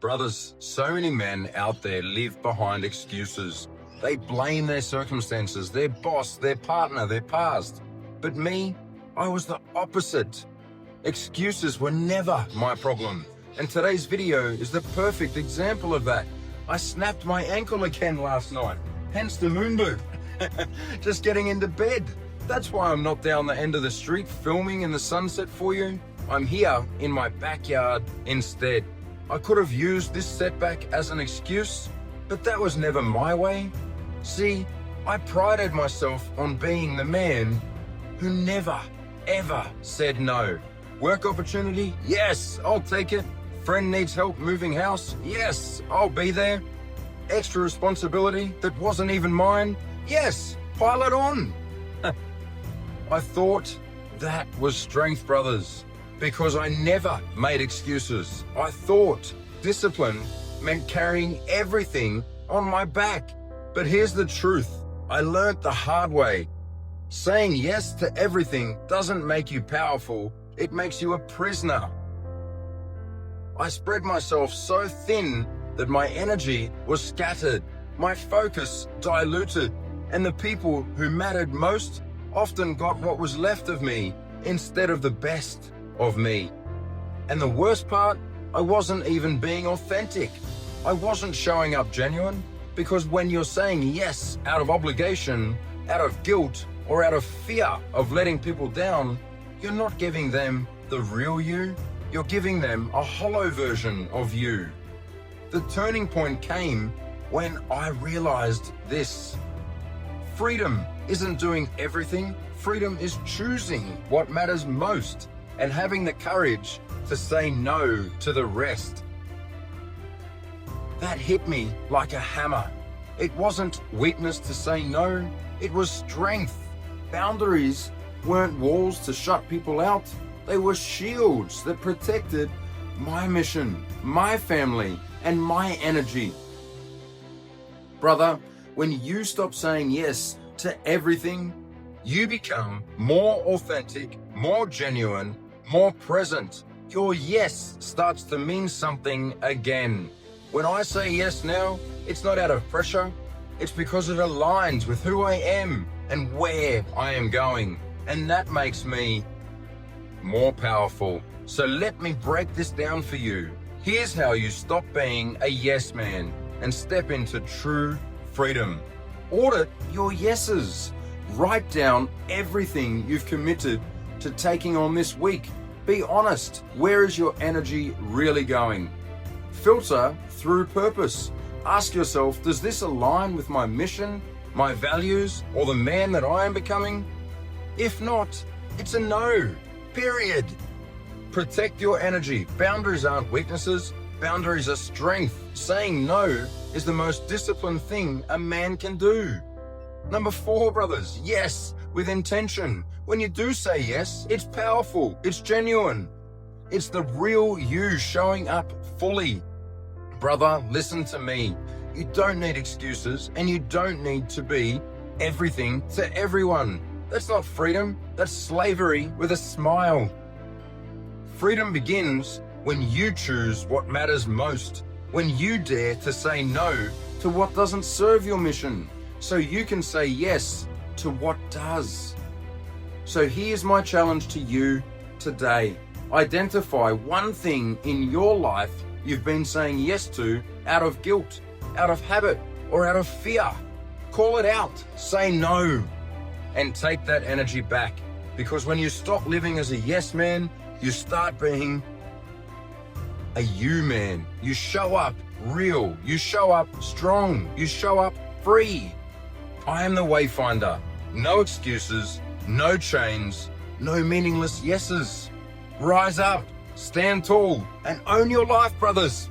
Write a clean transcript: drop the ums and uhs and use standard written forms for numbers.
Brothers, so many men out there live behind excuses. They blame their circumstances, their boss, their partner, their past. But me, I was the opposite. Excuses were never my problem. And today's video is the perfect example of that. I snapped my ankle again last night, hence the moon boot. Just getting into bed. That's why I'm not down the end of the street filming in the sunset for you. I'm here in my backyard instead. I could have used this setback as an excuse, but that was never my way. See, I prided myself on being the man who never, ever said no. Work opportunity? Yes, I'll take it. Friend needs help moving house? Yes, I'll be there. Extra responsibility that wasn't even mine? Yes, pile it on. I thought that was strength, brothers, because I never made excuses. I thought discipline meant carrying everything on my back. But here's the truth. I learned the hard way. Saying yes to everything doesn't make you powerful. It makes you a prisoner. I spread myself so thin that my energy was scattered, my focus diluted, and the people who mattered most often got what was left of me instead of the best of me. And the worst part, I wasn't even being authentic. I wasn't showing up genuine, because when you're saying yes out of obligation, out of guilt, or out of fear of letting people down, you're not giving them the real you, you're giving them a hollow version of you. The turning point came when I realized this. Freedom isn't doing everything. Freedom is choosing what matters most and having the courage to say no to the rest. That hit me like a hammer. It wasn't weakness to say no, it was strength. Boundaries weren't walls to shut people out. They were shields that protected my mission, my family, and my energy. Brother, when you stop saying yes to everything, you become more authentic, more genuine, more present. Your yes starts to mean something again. When I say yes now, it's not out of pressure. It's because it aligns with who I am and where I am going. And that makes me more powerful. So let me break this down for you. Here's how you stop being a yes man and step into true freedom. Audit your yeses. Write down everything you've committed to taking on this week. Be honest. Where is your energy really going? Filter through purpose. Ask yourself, does this align with my mission, my values, or the man that I am becoming? If not, it's a no, period. Protect your energy. Boundaries aren't weaknesses. Boundaries are strength. Saying no is the most disciplined thing a man can do. Number 4, brothers, yes, with intention. When you do say yes, it's powerful, it's genuine. It's the real you showing up fully. Brother, listen to me. You don't need excuses and you don't need to be everything to everyone. That's not freedom, that's slavery with a smile. Freedom begins when you choose what matters most, when you dare to say no to what doesn't serve your mission, so you can say yes to what does. So here's my challenge to you today. Identify one thing in your life you've been saying yes to out of guilt, out of habit, or out of fear. Call it out, say no, and take that energy back. Because when you stop living as a yes man, you start being a you man. You show up real, you show up strong, you show up free. I am the Wayfinder. No excuses, no chains, no meaningless yeses. Rise up, stand tall, and own your life, brothers.